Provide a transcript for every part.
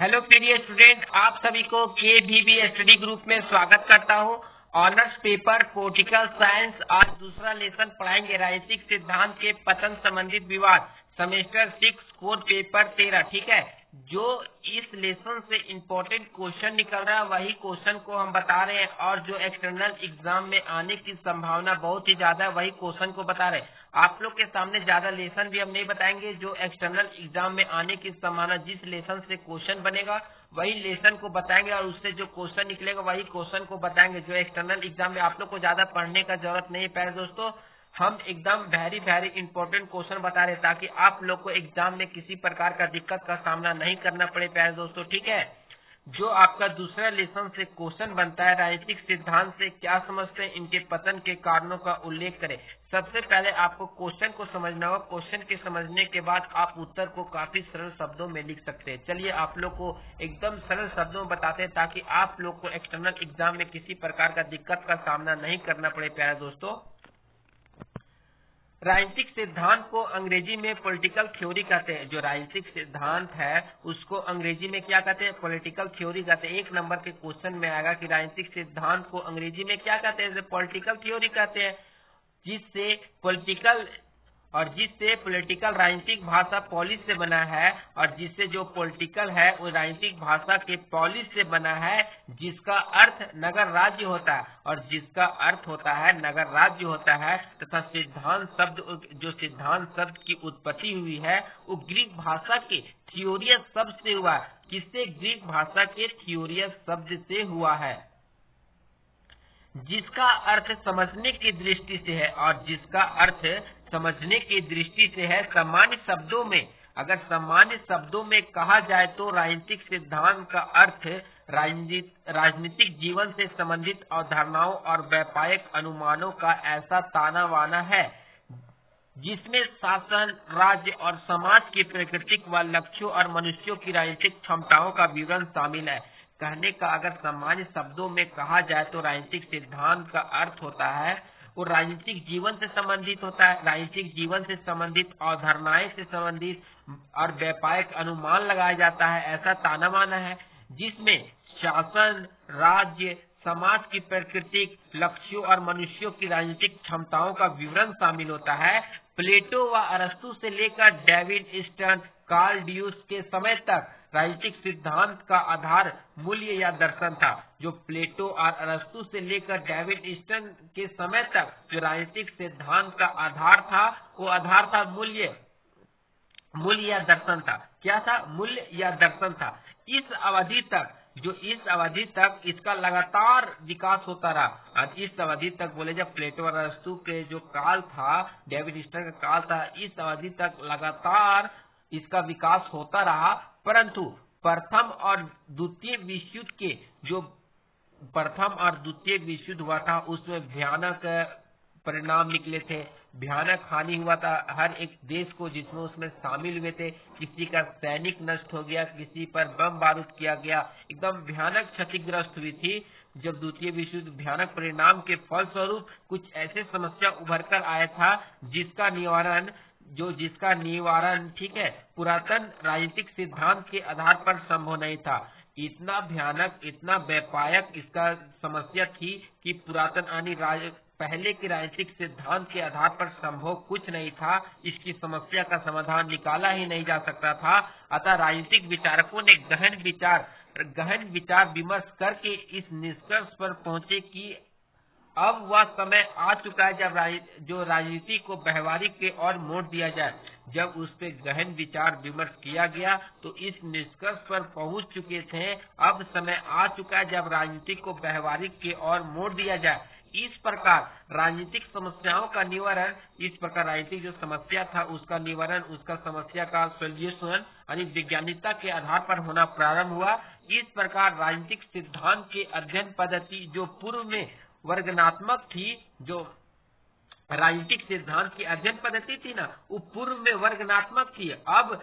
Hello प्रिय student, आप सभी को केवीबी स्टडी ग्रुप में स्वागत करता हूं। ऑनर्स पेपर पॉलिटिकल साइंस आज दूसरा लेसन पढ़ाएंगे। राजनीतिक सिद्धांत के पतन संबंधित विवाद, सेमेस्टर 6 कोर पेपर 13। ठीक है, जो इस लेसन से इम्पोर्टेंट क्वेश्चन निकल रहा है वही क्वेश्चन को हम बता रहे हैं, और जो एक्सटर्नल एग्जाम में आने की संभावना बहुत ही ज्यादा है वही क्वेश्चन को बता रहे हैं। आप लोग के सामने ज्यादा लेसन भी हम नहीं बताएंगे। जो एक्सटर्नल एग्जाम में आने की संभावना, जिस लेसन से क्वेश्चन बनेगा वही लेसन को बताएंगे, और उससे जो क्वेश्चन निकलेगा वही क्वेश्चन को बताएंगे। जो एक्सटर्नल एग्जाम में आप लोग को ज्यादा पढ़ने का जरूरत नहीं है प्यारे दोस्तों। हम एकदम वेरी इंपॉर्टेंट क्वेश्चन बता रहे हैं ताकि आप लोग को एग्जाम में किसी प्रकार का दिक्कत का सामना नहीं करना पड़े प्यारे दोस्तों। ठीक है, जो आपका दूसरा लेसन से क्वेश्चन बनता है, राजनीतिक सिद्धांत से क्या समझते हैं, इनके पतन के कारणों का उल्लेख करें। सबसे पहले आपको क्वेश्चन को समझना होगा। क्वेश्चन के समझने के बाद आप उत्तर को काफी सरल शब्दों में लिख सकते हैं। चलिए आप लोग को एकदम सरल शब्दों में बताते हैं ताकि आप लोग को एक्सटर्नल एग्जाम में किसी प्रकार का दिक्कत का सामना नहीं करना पड़े प्यारे दोस्तों। राजनीतिक सिद्धांत को अंग्रेजी में पॉलिटिकल थ्योरी कहते हैं। जो राजनीतिक सिद्धांत है उसको अंग्रेजी में क्या कहते हैं? पॉलिटिकल थ्योरी कहते हैं। 1 नंबर के क्वेश्चन में आएगा कि राजनीतिक सिद्धांत को अंग्रेजी में क्या कहते हैं? पॉलिटिकल थ्योरी कहते हैं। जिससे पॉलिटिकल राजनीतिक भाषा पॉलिस से बना है, और जिससे जो पॉलिटिकल है वो राजनीतिक भाषा के पॉलिस से बना है, जिसका अर्थ नगर राज्य होता है, और जिसका अर्थ होता है नगर राज्य होता है। तथा सिद्धांत शब्द की उत्पत्ति हुई है वो ग्रीक भाषा के थियोरियस शब्द से हुआ है। किससे? ग्रीक भाषा के थियोरियस शब्द से हुआ है, जिसका अर्थ समझने की दृष्टि से है, और जिसका अर्थ समझने की दृष्टि से है। सामान्य शब्दों में, अगर सामान्य शब्दों में कहा जाए तो राजनीतिक सिद्धांत का अर्थ राजनीतिक जीवन से संबंधित अवधारणाओं और व्यापक अनुमानों का ऐसा ताना बाना है जिसमें शासन, राज्य और समाज की प्राकृतिक व लक्ष्यों और मनुष्यों की राजनीतिक क्षमताओं का विवरण शामिल है। कहने का अगर सामान्य शब्दों में कहा जाए तो राजनीतिक सिद्धांत का अर्थ होता है वो राजनीतिक जीवन से संबंधित होता है। राजनीतिक जीवन से संबंधित अवधारणाएं से संबंधित और व्यापक अनुमान लगाया जाता है, ऐसा ताना बाना है जिसमें शासन, राज्य, समाज की प्राकृतिक लक्ष्यों और मनुष्यों की राजनीतिक क्षमताओं का विवरण शामिल होता है। प्लेटो व अरस्तु से लेकर डेविड ईस्टर्न, कार्ल ड्यूस के समय तक राजनीतिक सिद्धांत का आधार मूल्य या दर्शन था। जो प्लेटो और अरस्तु से लेकर डेविड ईस्टर्न के समय तक जो राजनीतिक सिद्धांत का आधार था वो आधार था मूल्य या दर्शन था। क्या था? मूल्य या दर्शन था। इस अवधि तक इसका लगातार विकास होता रहा। इस अवधि तक बोले जब प्लेटो और अरस्तु के जो काल था, डेविड ईस्टर्न का काल था, इस अवधि तक लगातार इसका विकास होता रहा। परंतु प्रथम और द्वितीय विश्व युद्ध हुआ था, उसमें भयानक परिणाम निकले थे, भयानक हानि हुआ था हर एक देश को जिसमें उसमें शामिल हुए थे। किसी का सैनिक नष्ट हो गया, किसी पर बम बारूद किया गया, एकदम भयानक क्षतिग्रस्त हुई थी। जब द्वितीय विश्व युद्ध भयानक परिणाम के फलस्वरूप कुछ ऐसे समस्या उभर कर आया था जिसका निवारण ठीक है, पुरातन राजनीतिक सिद्धांत के आधार पर संभव नहीं था। इतना भयानक, इतना व्यापक इसका समस्या थी कि पुरातन पहले के राजनीतिक सिद्धांत के आधार पर संभव कुछ नहीं था। इसकी समस्या का समाधान निकाला ही नहीं जा सकता था। अतः राजनीतिक विचारकों ने गहन विचार विमर्श करके इस निष्कर्ष पर पहुंचे कि अब वह समय आ चुका है जब जो राजनीति को व्यवहारिक के ओर मोड़ दिया जाए। जब उस पर गहन विचार विमर्श किया गया तो इस निष्कर्ष पर पहुंच चुके थे, अब समय आ चुका है जब राजनीति को व्यवहारिक के ओर मोड़ दिया जाए। इस प्रकार राजनीतिक समस्याओं का निवारण, इस प्रकार राजनीतिक जो समस्या था उसका निवारण, उसका समस्या का सोल्यूशन यानी वैज्ञानिकता के आधार पर होना प्रारंभ हुआ। इस प्रकार राजनीतिक सिद्धांत के अध्ययन पद्धति जो पूर्व में वर्णनात्मक थी, जो राजनीतिक सिद्धांत की अध्ययन पद्धति थी ना, वो पूर्व में वर्णनात्मक थी, अब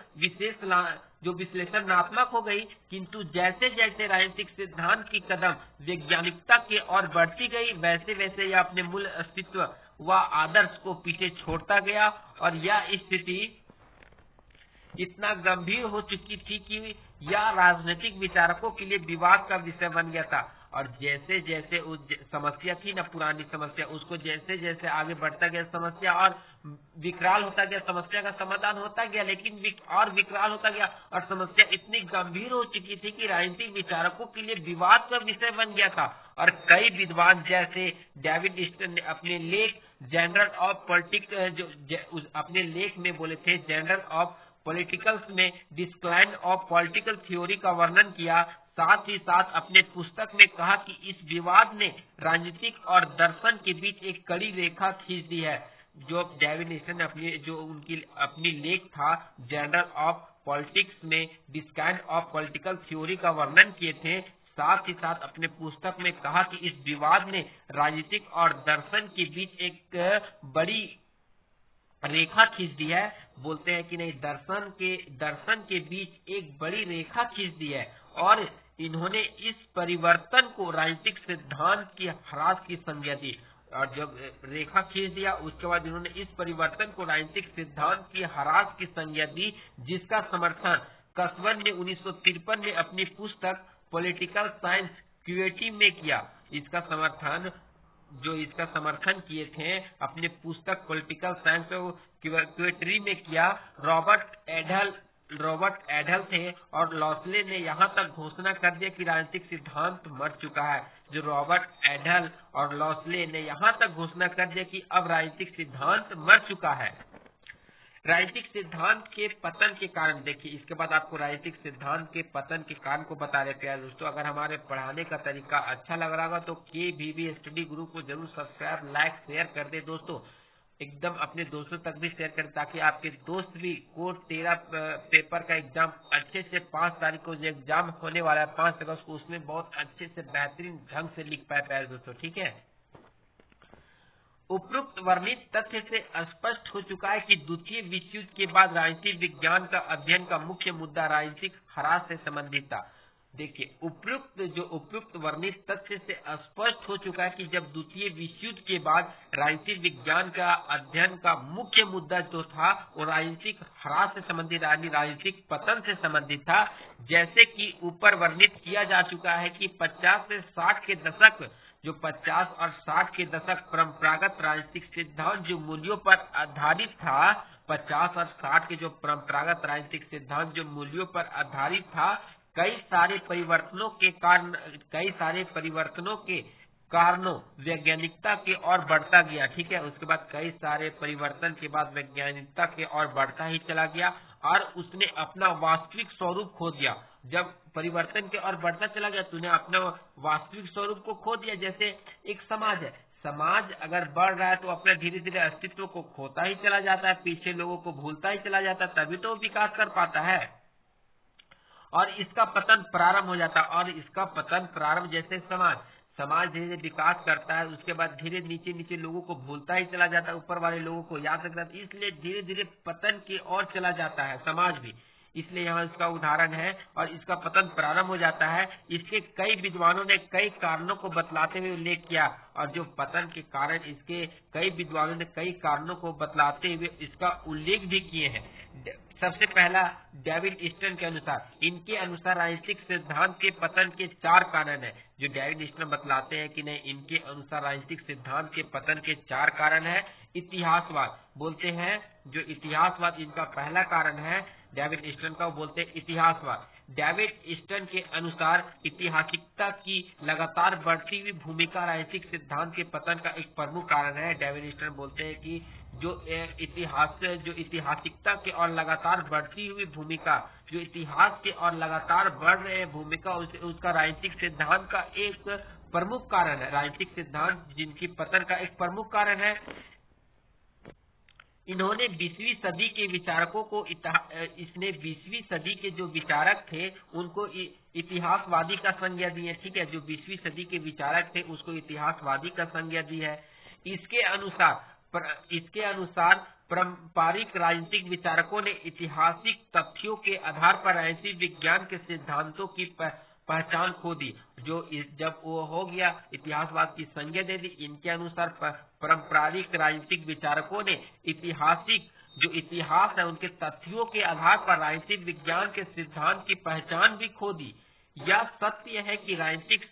विश्लेषणात्मक हो गई। किंतु जैसे जैसे राजनीतिक सिद्धांत की कदम वैज्ञानिकता की ओर बढ़ती गई, वैसे वैसे यह अपने मूल अस्तित्व व आदर्श को पीछे छोड़ता गया, और इतना गंभीर हो चुकी थी कि यह राजनीतिक विचारकों के लिए विवाद का विषय बन गया था। और जैसे जैसे उस समस्या थी ना, पुरानी समस्या, उसको जैसे जैसे आगे बढ़ता गया समस्या और विकराल होता गया, समस्या का समाधान होता गया, लेकिन और विकराल होता गया और समस्या इतनी गंभीर हो चुकी थी कि राजनीतिक विचारकों के लिए विवाद का विषय बन गया था। और कई विद्वान जैसे डेविड ईस्टन ने अपने लेख जनरल ऑफ पॉलिटिक्स अपने लेख में बोले थे, जनरल ऑफ पॉलिटिकल्स में डिक्लाइन ऑफ पॉलिटिकल थ्योरी का वर्णन किया। साथ ही साथ अपने पुस्तक में कहा कि इस विवाद ने राजनीतिक और दर्शन के बीच एक कड़ी रेखा खींच दी है। जो डेविड ईस्टन ने अपनी लेख था जनरल ऑफ पॉलिटिक्स में डिक्लाइन ऑफ पॉलिटिकल थ्योरी का वर्णन किए थे। साथ ही साथ अपने पुस्तक में कहा कि इस विवाद ने राजनीतिक और दर्शन के बीच एक बड़ी रेखा खींच दी है। बोलते हैं कि नहीं, दर्शन के बीच एक बड़ी रेखा खींच दी है। और इन्होंने इस परिवर्तन को राजनीतिक सिद्धांत की ह्रास की संज्ञा दी। और जब रेखा खींच दिया उसके बाद इन्होंने इस परिवर्तन को राजनीतिक सिद्धांत की ह्रास की संज्ञा दी, जिसका समर्थन कसवन ने 1953 में अपनी पुस्तक पॉलिटिकल साइंस क्रिएटिव में किया। इसका समर्थन किए थे अपने पुस्तक पॉलिटिकल साइंस क्रिएटिव में किया रॉबर्ट एडल थे। और लॉसले ने यहाँ तक घोषणा कर दिया कि राजनीतिक सिद्धांत मर चुका है। जो रॉबर्ट एडल और लॉसले ने यहाँ तक घोषणा कर दिया कि अब राजनीतिक सिद्धांत मर चुका है। राजनीतिक सिद्धांत के पतन के कारण, देखिए इसके बाद आपको राजनीतिक सिद्धांत के पतन के कारण को बता रहे हैं दोस्तों। अगर हमारे पढ़ाने का तरीका अच्छा लग रहा होगा तो KVB स्टडी ग्रुप को जरूर सब्सक्राइब, लाइक, शेयर कर दे दोस्तों। एकदम अपने दोस्तों तक भी शेयर करें ताकि आपके दोस्त भी कोर्स 13 पेपर का एग्जाम अच्छे से 5 तारीख को जो एग्जाम होने वाला है 5 अगस्त को, उसमें बहुत अच्छे से बेहतरीन ढंग से लिख पाए प्यारे दोस्तों, ठीक है। उपरोक्त वर्णित तथ्य से स्पष्ट हो चुका है कि द्वितीय विश्व युद्ध के बाद राजनीतिक विज्ञान का अध्ययन का मुख्य मुद्दा राजनीतिक ह्रास से संबंधित था। देखिए उपरोक्त वर्णित तथ्य से स्पष्ट हो चुका है कि जब द्वितीय विश्व युद्ध के बाद राजनीतिक विज्ञान का अध्ययन का मुख्य मुद्दा जो था वो राजनीतिक ह्रास से संबंधित, राजनीतिक पतन से संबंधित था। जैसे कि ऊपर वर्णित किया जा चुका है कि 50 से 60 के दशक, जो 50 और 60 के दशक परंपरागत राजनीतिक सिद्धांत जो मूल्यों पर आधारित था, 50 और 60 के जो परंपरागत राजनीतिक सिद्धांत जो मूल्यों पर आधारित था, कई सारे परिवर्तनों के कारणों वैज्ञानिकता के और बढ़ता गया, ठीक है। उसके बाद कई सारे परिवर्तन के बाद वैज्ञानिकता के और बढ़ता ही चला गया और उसने अपना वास्तविक स्वरूप खो दिया। जब परिवर्तन के और बढ़ता चला गया तो उन्हें अपना वास्तविक स्वरूप को खो दिया। जैसे एक समाज है, समाज अगर बढ़ रहा है तो अपने धीरे धीरे अस्तित्व को खोता ही चला जाता है, पीछे लोगों को भूलता ही चला जाता है, तभी तो विकास कर पाता है। और इसका पतन प्रारंभ हो जाता है। और इसका पतन प्रारंभ, जैसे समाज धीरे धीरे विकास करता है, उसके बाद धीरे नीचे नीचे लोगों को भूलता ही चला जाता है, ऊपर वाले लोगों को याद रखता है, इसलिए धीरे धीरे पतन की ओर चला जाता है समाज भी। इसलिए यहाँ इसका उदाहरण है और इसका पतन प्रारंभ हो जाता है। इसके कई विद्वानों ने कई कारणों को बतलाते हुए उल्लेख किया और जो पतन के कारण, इसके कई विद्वानों ने कई कारणों को बतलाते हुए इसका उल्लेख भी किए हैं। सबसे पहला डेविड ईस्टन के अनुसार, इनके अनुसार राजनीतिक सिद्धांत के पतन के 4 कारण है। जो डेविड ईस्टन बतलाते हैं कि नहीं, इनके अनुसार राजनीतिक सिद्धांत के पतन के 4 कारण है। इतिहासवाद बोलते हैं, जो इतिहासवाद इनका पहला कारण है डेविड ईस्टन का, वो बोलते हैं इतिहासवाद। डेविड ईस्टन के अनुसार ऐतिहासिकता की लगातार बढ़ती हुई भूमिका राजनीतिक सिद्धांत के पतन का एक प्रमुख कारण है। डेविड ईस्टन बोलते हैं कि जो ऐतिहासिकता के और लगातार बढ़ती हुई भूमिका, जो इतिहास के और लगातार बढ़ रहे भूमिका, उसका राजनीतिक सिद्धांत का एक प्रमुख कारण है। राजनीतिक सिद्धांत जिनकी पतन का एक प्रमुख कारण है। इन्होंने 20वीं सदी के विचारकों को इसने 20वीं सदी के जो विचारक थे उनको इतिहासवादी का संज्ञा दी है, ठीक है। जो 20वीं सदी के विचारक थे उसको इतिहासवादी का संज्ञा दी है। इसके अनुसार पारंपरिक राजनीतिक विचारकों ने ऐतिहासिक तथ्यों के आधार पर राजनीतिक विज्ञान के सिद्धांतों की पहचान खो दी। जब वो हो गया, इतिहासवाद की संज्ञा दे दी। इनके अनुसार पारंपरिक राजनीतिक विचारकों ने ऐतिहासिक जो इतिहास है उनके तथ्यों के आधार पर राजनीतिक विज्ञान के सिद्धांत की पहचान भी खो दी। यह सत्य है कि राजनीतिक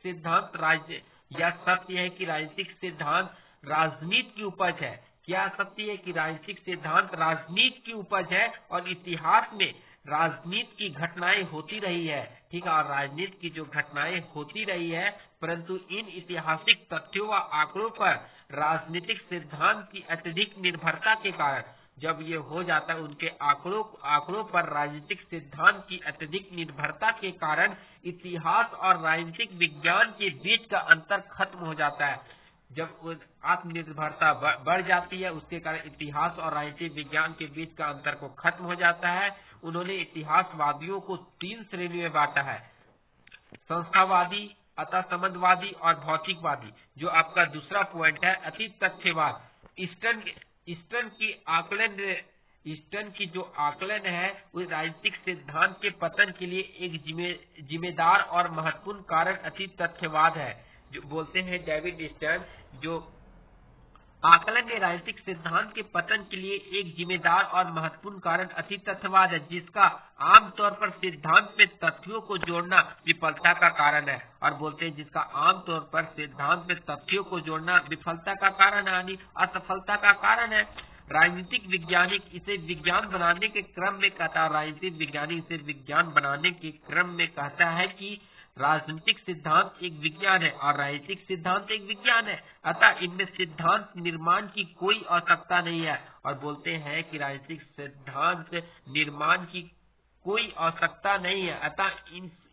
सिद्धांत राजनीति की उपज है। क्या सत्य है कि राजनीतिक सिद्धांत राजनीति की उपज है और इतिहास में राजनीति की घटनाएं होती रही है। ठीक है, और राजनीति की जो घटनाएं होती रही है, परंतु इन ऐतिहासिक तथ्यों व आंकड़ों पर राजनीतिक सिद्धांत की अत्यधिक निर्भरता के कारण, जब ये हो जाता है उनके आंकड़ों पर राजनीतिक सिद्धांत की अत्यधिक निर्भरता के कारण इतिहास और राजनीतिक विज्ञान के बीच का अंतर खत्म हो जाता है। जब आत्मनिर्भरता बढ़ जाती है, उसके कारण इतिहास और राजनीतिक विज्ञान के बीच का अंतर को खत्म हो जाता है। उन्होंने इतिहासवादियों को 3 श्रेणी में बांटा है: संस्थावादी, अतः संबंधवादी और भौतिकवादी। जो आपका दूसरा पॉइंट है, अतीत तथ्यवाद। ईस्टर्न की जो आकलन है वो राजनीतिक सिद्धांत के पतन के लिए एक जिम्मेदार और महत्वपूर्ण कारण अतीत तथ्यवाद है। जो बोलते हैं डेविड ईस्टर्न, जो आकलन में राजनीतिक सिद्धांत के पतन के लिए एक जिम्मेदार और महत्वपूर्ण कारण अतीत तथ्यवाद है, जिसका आमतौर पर सिद्धांत में तथ्यों को जोड़ना विफलता का कारण है। और बोलते हैं जिसका आमतौर पर सिद्धांत में तथ्यों को जोड़ना विफलता का कारण यानी असफलता का कारण है। राजनीतिक वैज्ञानिक इसे विज्ञान बनाने के क्रम में कहता है, राजनीतिक वैज्ञानिक इसे विज्ञान बनाने के क्रम में कहता है कि राजनीतिक सिद्धांत एक विज्ञान है और राजनीतिक सिद्धांत एक विज्ञान है, अतः इनमें सिद्धांत निर्माण की कोई आवश्यकता नहीं है। और बोलते हैं कि राजनीतिक सिद्धांत निर्माण की कोई आवश्यकता नहीं है, अतः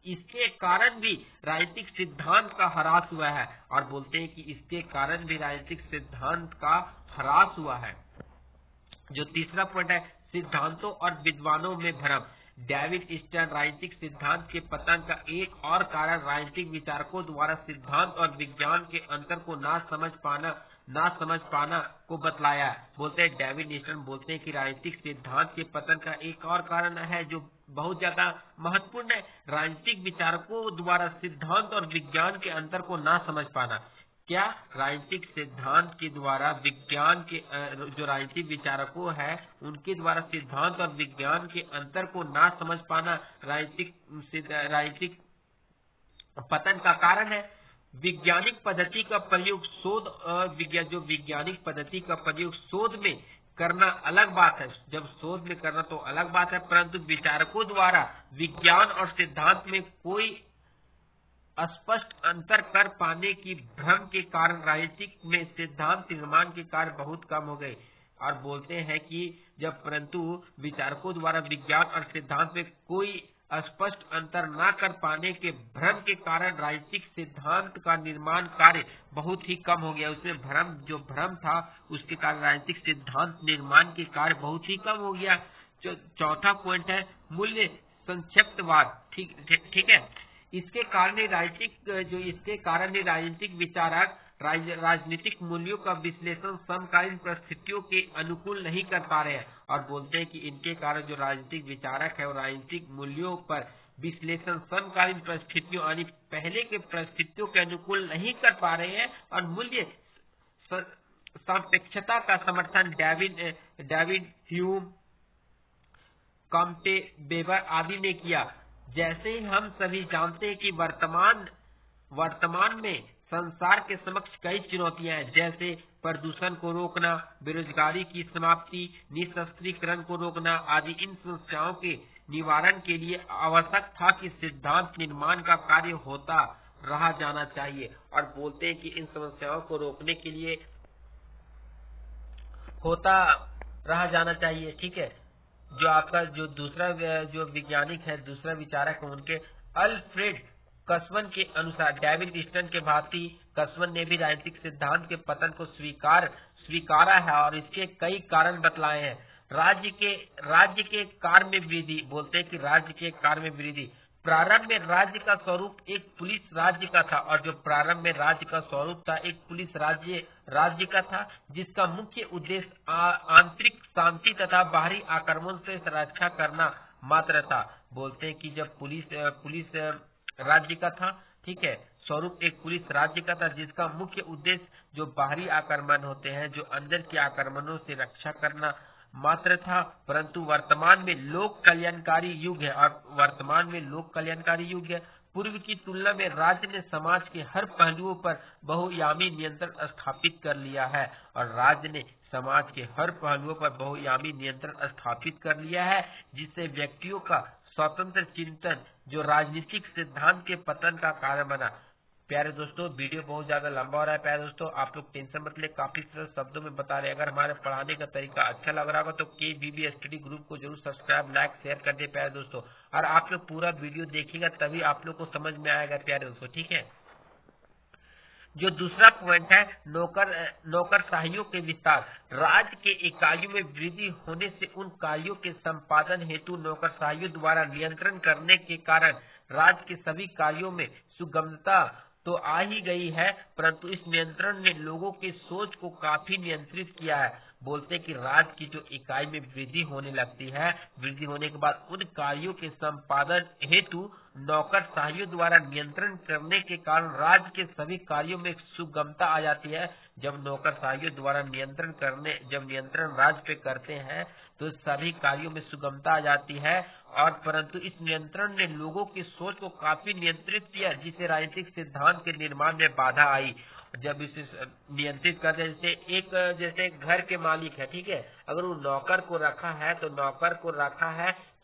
इसके कारण भी राजनीतिक सिद्धांत का ह्रास हुआ है। और बोलते हैं कि इसके कारण भी राजनीतिक सिद्धांत का ह्रास हुआ है। जो तीसरा पॉइंट है, सिद्धांतों और विद्वानों में भ्रम। डेविड ईस्टर्न राजनीतिक सिद्धांत के पतन का एक और कारण राजनीतिक विचारकों द्वारा सिद्धांत और विज्ञान के अंतर को ना समझ पाना को बतलाया है। बोलते हैं डेविड ईस्टर्न बोलते हैं कि राजनीतिक सिद्धांत के पतन का एक और कारण है जो बहुत ज्यादा महत्वपूर्ण है, राजनीतिक विचारकों द्वारा सिद्धांत और विज्ञान के अंतर को ना समझ पाना। क्या राजनीतिक सिद्धांत के द्वारा विज्ञान के जो राजनीतिक विचारकों है उनके द्वारा सिद्धांत और विज्ञान के अंतर को ना समझ पाना राजनीतिक पतन का कारण है। वैज्ञानिक पद्धति का प्रयोग वैज्ञानिक पद्धति का प्रयोग शोध में करना अलग बात है, जब शोध में करना तो अलग बात है, परंतु विचारकों द्वारा विज्ञान और सिद्धांत में कोई स्पष्ट अंतर कर पाने की भ्रम के कारण राजनीतिक में सिद्धांत निर्माण के कार्य बहुत कम हो गए। और बोलते हैं कि जब परंतु विचारकों द्वारा विज्ञान और सिद्धांत में कोई स्पष्ट अंतर न कर पाने के भ्रम के कारण राजनीतिक सिद्धांत का निर्माण कार्य बहुत ही कम हो गया। उसमें भ्रम था, उसके कारण राजनीतिक सिद्धांत निर्माण के कार्य बहुत ही कम हो गया। जो चौथा पॉइंट है, मूल्य संक्षिप्तवाद। ठीक है, इसके कारण राजनीतिक विचारक राजनीतिक मूल्यों का विश्लेषण समकालीन परिस्थितियों के अनुकूल नहीं कर पा रहे हैं। और बोलते हैं कि इनके कारण जो राजनीतिक विचारक है वो राजनीतिक मूल्यों पर विश्लेषण समकालीन परिस्थितियों यानी पहले के परिस्थितियों के अनुकूल नहीं कर पा रहे हैं। और मूल्य सापेक्षता का समर्थन डेविड ह्यूम, कॉम्टे, वेबर आदि ने किया। जैसे ही हम सभी जानते हैं कि वर्तमान में संसार के समक्ष कई चुनौतियां हैं, जैसे प्रदूषण को रोकना, बेरोजगारी की समाप्ति, निशस्त्रीकरण को रोकना आदि। इन समस्याओं के निवारण के लिए आवश्यक था कि सिद्धांत निर्माण का कार्य होता रहा जाना चाहिए। और बोलते हैं कि इन समस्याओं को रोकने के लिए होता रहा जाना चाहिए। ठीक है, जो आपका जो दूसरा जो वैज्ञानिक है, दूसरा विचारक है, उनके अल्फ्रेड कसमन के अनुसार डेविड ईस्टर्न के भांति कसमन ने भी राजनीतिक सिद्धांत के पतन को स्वीकारा है और इसके कई कारण बतलाए हैं। राज्य के कार्य में वृद्धि। बोलते हैं कि राज्य के कार्य में वृद्धि। प्रारंभ में राज्य का स्वरूप एक पुलिस राज्य का था, और जो प्रारंभ में राज्य का स्वरूप था एक पुलिस राज्य का था, जिसका मुख्य उद्देश्य आंतरिक शांति तथा बाहरी आक्रमण से रक्षा करना मात्र था। बोलते हैं कि जब पुलिस राज्य का था, ठीक है, स्वरूप एक पुलिस राज्य का था, जिसका मुख्य उद्देश्य जो बाहरी आक्रमण होते हैं, जो अंदर के आक्रमणों से रक्षा करना मात्र था, परंतु वर्तमान में लोक कल्याणकारी युग है पूर्व की तुलना में राज्य ने समाज के हर पहलुओं पर बहुआयामी नियंत्रण स्थापित कर लिया है जिससे व्यक्तियों का स्वतंत्र चिंतन जो राजनीतिक सिद्धांत के पतन का कारण बना। प्यारे दोस्तों, वीडियो बहुत ज्यादा लंबा हो रहा है। प्यारे दोस्तों, आप लोग टेंशन मत ले, काफी सरल शब्दों में बता रहे हैं। अगर हमारे पढ़ाने का तरीका अच्छा लग रहा होगा तो KVB स्टडी ग्रुप को जरूर सब्सक्राइब, लाइक, शेयर कर दे प्यारे दोस्तों। और आप लोग पूरा वीडियो देखिएगा तभी आप लोग को समझ में आएगा प्यारे दोस्तों, ठीक है। जो दूसरा पॉइंट है नौकरशाहियों के विस्तार। राज्य के इकाइयों में वृद्धि होने से उन कार्यों के संपादन हेतु नौकरशाहियों द्वारा नियंत्रण करने के कारण राज्य के सभी कार्यों में सुगमता तो आ ही गई है, परंतु इस नियंत्रण ने लोगों की सोच को काफी नियंत्रित किया है। बोलते कि राज्य की जो इकाई में वृद्धि होने लगती है, वृद्धि होने के बाद उन कार्यों के संपादन हेतु नौकरशाहियों द्वारा नियंत्रण करने के कारण राज्य के सभी कार्यों में सुगमता आ जाती है। जब नौकरशाहियों द्वारा जब नियंत्रण राज्य पे करते हैं तो सभी कार्यों में सुगमता आ जाती है, और परंतु इस नियंत्रण ने लोगों की सोच को काफी नियंत्रित किया, जिससे राजनीतिक सिद्धांत के निर्माण में बाधा आई। जब इसे नियंत्रित करते जैसे घर के मालिक है, ठीक है, अगर वो नौकर को रखा है तो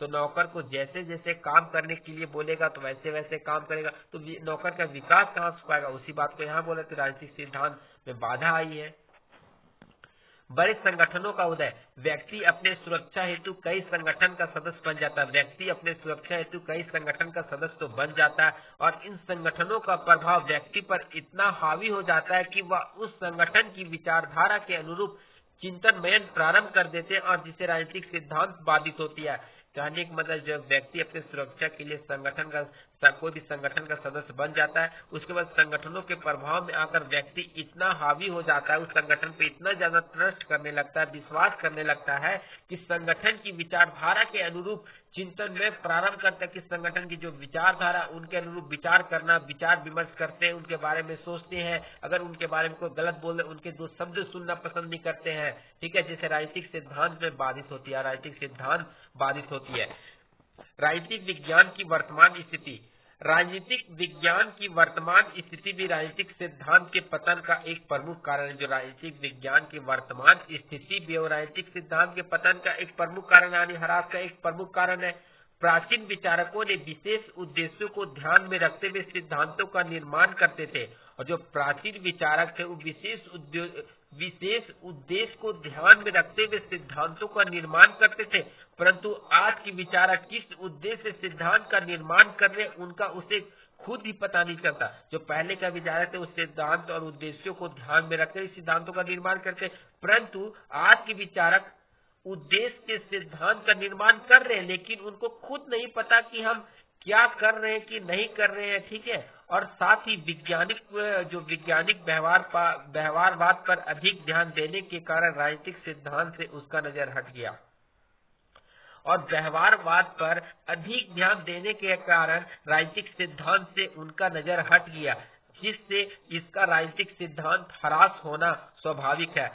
नौकर को जैसे जैसे काम करने के लिए बोलेगा तो वैसे वैसे काम करेगा, तो नौकर का विकास कहाँ से पाएगा। उसी बात को यहाँ बोले तो राजनीतिक सिद्धांत में बाधा आई है। बड़े संगठनों का उदय। व्यक्ति अपने सुरक्षा हेतु कई संगठन का सदस्य बन जाता है और इन संगठनों का प्रभाव व्यक्ति पर इतना हावी हो जाता है कि वह उस संगठन की विचारधारा के अनुरूप चिंतन मनन प्रारंभ कर देते हैं, और जिससे राजनीतिक सिद्धांत बाधित होती है। कहने का मतलब जब व्यक्ति अपने सुरक्षा के लिए कोई भी संगठन का सदस्य बन जाता है, उसके बाद संगठनों के प्रभाव में आकर व्यक्ति इतना हावी हो जाता है, उस संगठन पे इतना ज्यादा ट्रस्ट करने लगता है, विश्वास करने लगता है कि संगठन की विचारधारा के अनुरूप चिंतन में प्रारंभ करता है कि संगठन की जो विचारधारा उनके अनुरूप विचार विमर्श करते हैं, उनके बारे में सोचते हैं। अगर उनके बारे में कोई गलत बोले उनके दो शब्द सुनना पसंद नहीं करते हैं, ठीक है, जैसे राजनीतिक सिद्धांत में बाधित होती है, राजनीतिक विज्ञान की वर्तमान स्थिति। राजनीतिक विज्ञान की वर्तमान स्थिति भी राजनीतिक सिद्धांत के पतन का एक प्रमुख कारण है। जो राजनीतिक विज्ञान की वर्तमान स्थिति भी और राजनीतिक सिद्धांत के पतन का एक प्रमुख कारण यानी ह्रास का एक प्रमुख कारण है। प्राचीन विचारकों ने विशेष उद्देश्यों को ध्यान में रखते हुए सिद्धांतों का निर्माण करते थे, और जो प्राचीन विचारक थे वो विशेष उद्देश्य को ध्यान में रखते हुए सिद्धांतों का निर्माण करते थे, परंतु आज के विचारक किस उद्देश्य से सिद्धांत का निर्माण कर रहे उनका उसे खुद ही पता नहीं चलता। जो पहले का विचारक थे उस सिद्धांत और उद्देश्यों को ध्यान में रखते हुए सिद्धांतों का निर्माण करते, परंतु आज के विचारक उद्देश्य के सिद्धांत का निर्माण कर रहे हैं, लेकिन उनको खुद नहीं पता कि हम क्या कर रहे हैं कि नहीं कर रहे हैं, ठीक है। और साथ ही वैज्ञानिक व्यवहारवाद पर अधिक ध्यान देने के कारण राजनीतिक सिद्धांत से उसका नजर हट गया, और व्यवहारवाद पर अधिक ध्यान देने के कारण राजनीतिक सिद्धांत से उनका नजर हट गया, जिससे इसका राजनीतिक सिद्धांत ह्रास होना स्वाभाविक है।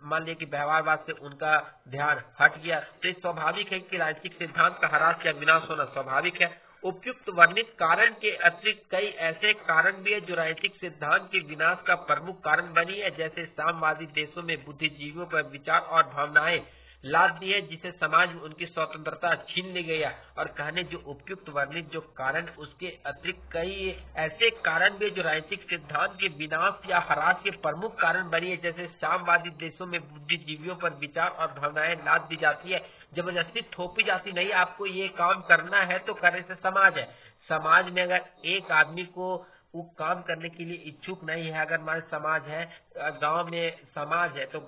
मान लिया कि व्यवहारवाद से उनका ध्यान हट गया, तो स्वाभाविक है कि राजनीतिक सिद्धांत का ह्रास या विनाश होना स्वाभाविक है। उपयुक्त वर्णित कारण के अतिरिक्त कई ऐसे कारण भी है जो राजनीतिक सिद्धांत के विनाश का प्रमुख कारण बनी है, जैसे साम्यवादी देशों में बुद्धिजीवियों पर विचार और भावनाएं लाद दी है, जिसे समाज में उनकी स्वतंत्रता छीन ली गई है। और कहने जो उपयुक्त वर्णित जो कारण, उसके अतिरिक्त कई ऐसे कारण भी जो राजनीतिक सिद्धांत के विनाश या ह्रास के प्रमुख कारण बनी है, जैसे साम्यवादी देशों में बुद्धिजीवियों पर विचार और भावनाएं लाद दी जाती है, जबरदस्ती थोपी जाती, नहीं आपको ये काम करना है तो करने से समाज है। समाज में अगर एक आदमी को वो काम करने के लिए इच्छुक नहीं है, अगर हमारे समाज है, गांव में समाज है, तो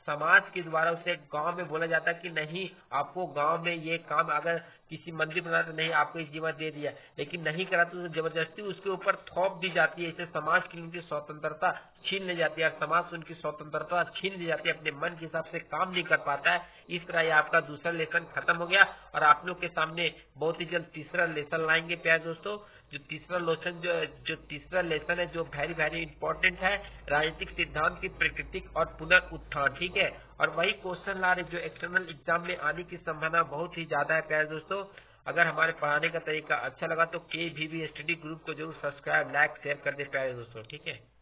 समाज के द्वारा उसे गांव में बोला जाता है कि नहीं आपको गांव में ये काम, अगर किसी मंदिर बना तो नहीं आपको इस जिम्मा दे दिया, लेकिन नहीं करा तो जबरदस्ती उसके ऊपर थोप दी जाती है। इससे समाज की उनकी स्वतंत्रता छीन ली जाती है, समाज उनकी स्वतंत्रता छीन ली जाती है, अपने मन के हिसाब से काम नहीं कर पाता है। इस तरह ये आपका दूसरा लेसन खत्म हो गया, और आप लोग के सामने बहुत ही जल्द तीसरा लेसन लाएंगे प्यारे दोस्तों। जो तीसरा लेसन है जो वेरी इंपॉर्टेंट है, राजनीतिक सिद्धांत की प्रकृतिक और पुनरुत्थान। ठीक है, और वही क्वेश्चन ला रहे जो एक्सटर्नल एग्जाम में आने की संभावना बहुत ही ज्यादा है प्यारे दोस्तों। अगर हमारे पढ़ाने का तरीका अच्छा लगा तो KVB स्टडी ग्रुप को जरूर सब्सक्राइब, लाइक, शेयर कर दे प्यारे दोस्तों। ठीक है।